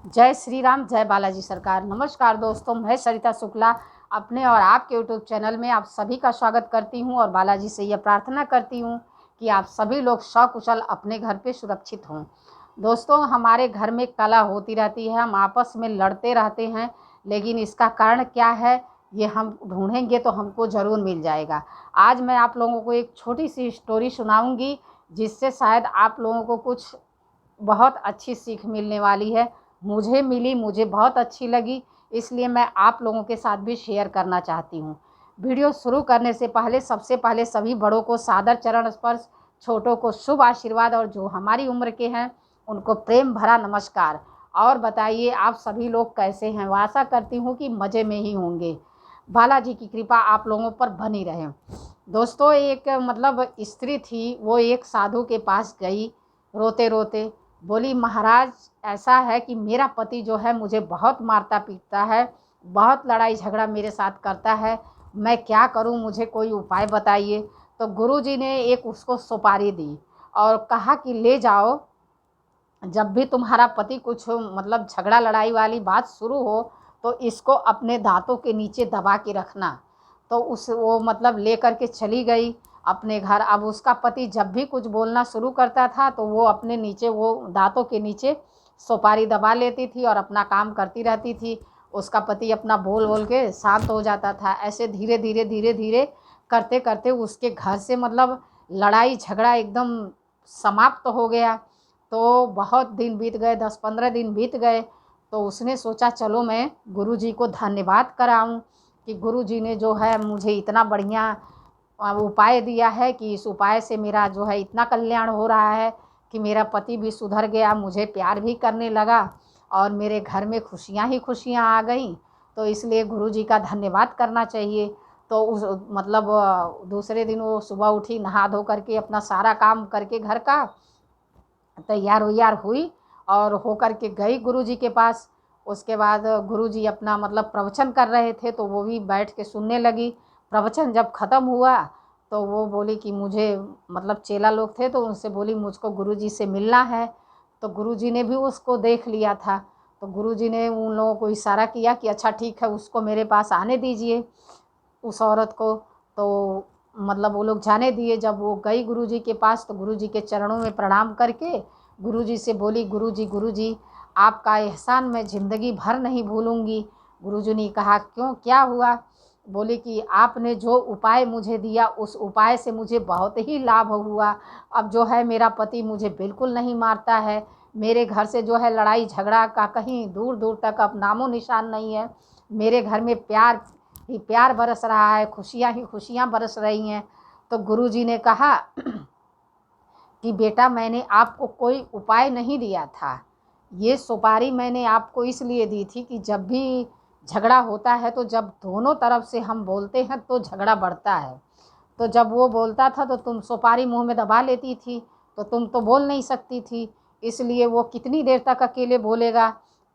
जय श्री राम, जय बालाजी सरकार। नमस्कार दोस्तों, मैं सरिता शुक्ला अपने और आपके यूट्यूब चैनल में आप सभी का स्वागत करती हूं और बालाजी से यह प्रार्थना करती हूं कि आप सभी लोग सकुशल अपने घर पे सुरक्षित हों। दोस्तों, हमारे घर में कलह होती रहती है, हम आपस में लड़ते रहते हैं, लेकिन इसका कारण क्या है ये हम ढूंढेंगे तो हमको ज़रूर मिल जाएगा। आज मैं आप लोगों को एक छोटी सी स्टोरी सुनाऊंगी जिससे शायद आप लोगों को कुछ बहुत अच्छी सीख मिलने वाली है। मुझे मिली, मुझे बहुत अच्छी लगी, इसलिए मैं आप लोगों के साथ भी शेयर करना चाहती हूँ। वीडियो शुरू करने से पहले सबसे पहले सभी बड़ों को सादर चरण स्पर्श, छोटों को शुभ आशीर्वाद और जो हमारी उम्र के हैं उनको प्रेम भरा नमस्कार। और बताइए आप सभी लोग कैसे हैं? आशा करती हूँ कि मज़े में ही होंगे। बालाजी की कृपा आप लोगों पर बनी रहे। दोस्तों, एक स्त्री थी, वो एक साधु के पास गई रोते रोते। बोली, महाराज ऐसा है कि मेरा पति जो है मुझे बहुत मारता पीटता है, बहुत लड़ाई झगड़ा मेरे साथ करता है, मैं क्या करूं, मुझे कोई उपाय बताइए। तो गुरुजी ने एक उसको सुपारी दी और कहा कि ले जाओ, जब भी तुम्हारा पति कुछ झगड़ा लड़ाई वाली बात शुरू हो तो इसको अपने दांतों के नीचे दबा के रखना। तो उस वो ले करके चली गई अपने घर। अब उसका पति जब भी कुछ बोलना शुरू करता था तो वो अपने नीचे, वो दांतों के नीचे सुपारी दबा लेती थी और अपना काम करती रहती थी। उसका पति अपना बोल बोल के शांत हो जाता था। ऐसे धीरे धीरे धीरे धीरे करते करते उसके घर से लड़ाई झगड़ा एकदम समाप्त हो गया। तो बहुत दिन बीत गए, 10-15 दिन बीत गए। तो उसने सोचा चलो मैं गुरुजी को धन्यवाद कराऊं कि गुरुजी ने जो है मुझे इतना बढ़िया उपाय दिया है कि इस उपाय से मेरा जो है इतना कल्याण हो रहा है कि मेरा पति भी सुधर गया, मुझे प्यार भी करने लगा और मेरे घर में खुशियां ही खुशियां आ गई। तो इसलिए गुरुजी का धन्यवाद करना चाहिए। तो उस दूसरे दिन वो सुबह उठी, नहा धो करके अपना सारा काम करके घर का तैयार वैयार हुई और होकर के गई गुरुजी के पास। उसके बाद गुरुजी अपना प्रवचन कर रहे थे तो वो भी बैठ के सुनने लगी। प्रवचन जब ख़त्म हुआ तो वो बोली कि मुझे चेला लोग थे तो उनसे बोली मुझको गुरुजी से मिलना है। तो गुरुजी ने भी उसको देख लिया था। तो गुरुजी ने उन लोगों को इशारा किया कि अच्छा ठीक है, उसको मेरे पास आने दीजिए, उस औरत को। तो वो लोग जाने दिए। जब वो गई गुरुजी के पास तो गुरुजी के चरणों में प्रणाम करके गुरुजी से बोली, गुरुजी गुरुजी आपका एहसान मैं ज़िंदगी भर नहीं भूलूंगी। गुरुजी ने कहा क्यों, क्या हुआ? बोली कि आपने जो उपाय मुझे दिया उस उपाय से मुझे बहुत ही लाभ हुआ। अब जो है मेरा पति मुझे बिल्कुल नहीं मारता है, मेरे घर से जो है लड़ाई झगड़ा का कहीं दूर दूर तक अब नामो निशान नहीं है। मेरे घर में प्यार ही प्यार बरस रहा है, खुशियाँ ही खुशियाँ बरस रही हैं। तो गुरुजी ने कहा कि बेटा, मैंने आपको कोई उपाय नहीं दिया था, ये सुपारी मैंने आपको इसलिए दी थी कि जब भी झगड़ा होता है तो जब दोनों तरफ से हम बोलते हैं तो झगड़ा बढ़ता है। तो जब वो बोलता था तो तुम सुपारी मुंह में दबा लेती थी, तो तुम तो बोल नहीं सकती थी, इसलिए वो कितनी देर तक अकेले बोलेगा।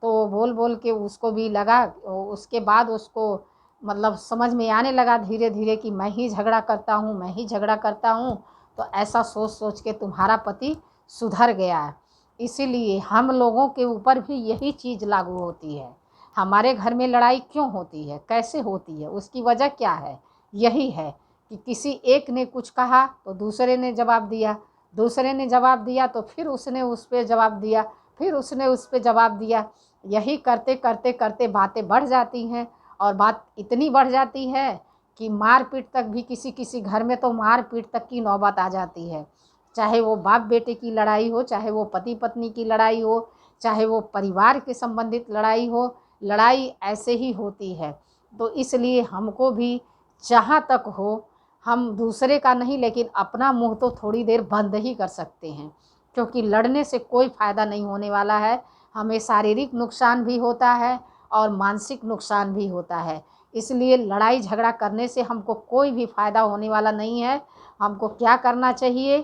तो बोल बोल के उसको भी लगा, उसके बाद उसको समझ में आने लगा धीरे धीरे कि मैं ही झगड़ा करता हूँ, मैं ही झगड़ा करता हूँ। तो ऐसा सोच सोच के तुम्हारा पति सुधर गया है। इसीलिए हम लोगों के ऊपर भी यही चीज़ लागू होती है। हमारे घर में लड़ाई क्यों होती है, कैसे होती है, उसकी वजह क्या है? यही है कि किसी एक ने कुछ कहा तो दूसरे ने जवाब दिया, दूसरे ने जवाब दिया तो फिर उसने उस पर जवाब दिया, फिर उसने उस पर जवाब दिया। यही करते करते करते बातें बढ़ जाती हैं और बात इतनी बढ़ जाती है कि मारपीट तक भी, किसी किसी घर में तो मारपीट तक की नौबत आ जाती है। चाहे वो बाप बेटे की लड़ाई हो, चाहे वो पति पत्नी की लड़ाई हो, चाहे वो परिवार के संबंधित लड़ाई हो, लड़ाई ऐसे ही होती है। तो इसलिए हमको भी जहाँ तक हो, हम दूसरे का नहीं लेकिन अपना मुंह तो थोड़ी देर बंद ही कर सकते हैं, क्योंकि लड़ने से कोई फ़ायदा नहीं होने वाला है। हमें शारीरिक नुकसान भी होता है और मानसिक नुकसान भी होता है। इसलिए लड़ाई झगड़ा करने से हमको कोई भी फ़ायदा होने वाला नहीं है। हमको क्या करना चाहिए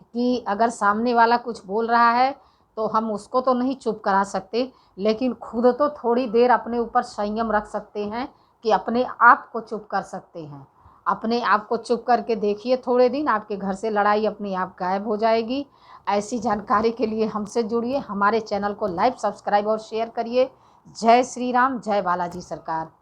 कि अगर सामने वाला कुछ बोल रहा है तो हम उसको तो नहीं चुप करा सकते, लेकिन खुद तो थोड़ी देर अपने ऊपर संयम रख सकते हैं कि अपने आप को चुप कर सकते हैं। अपने आप को चुप करके देखिए, थोड़े दिन आपके घर से लड़ाई अपने आप गायब हो जाएगी। ऐसी जानकारी के लिए हमसे जुड़िए, हमारे चैनल को लाइक, सब्सक्राइब और शेयर करिए। जय श्री राम, जय बालाजी सरकार।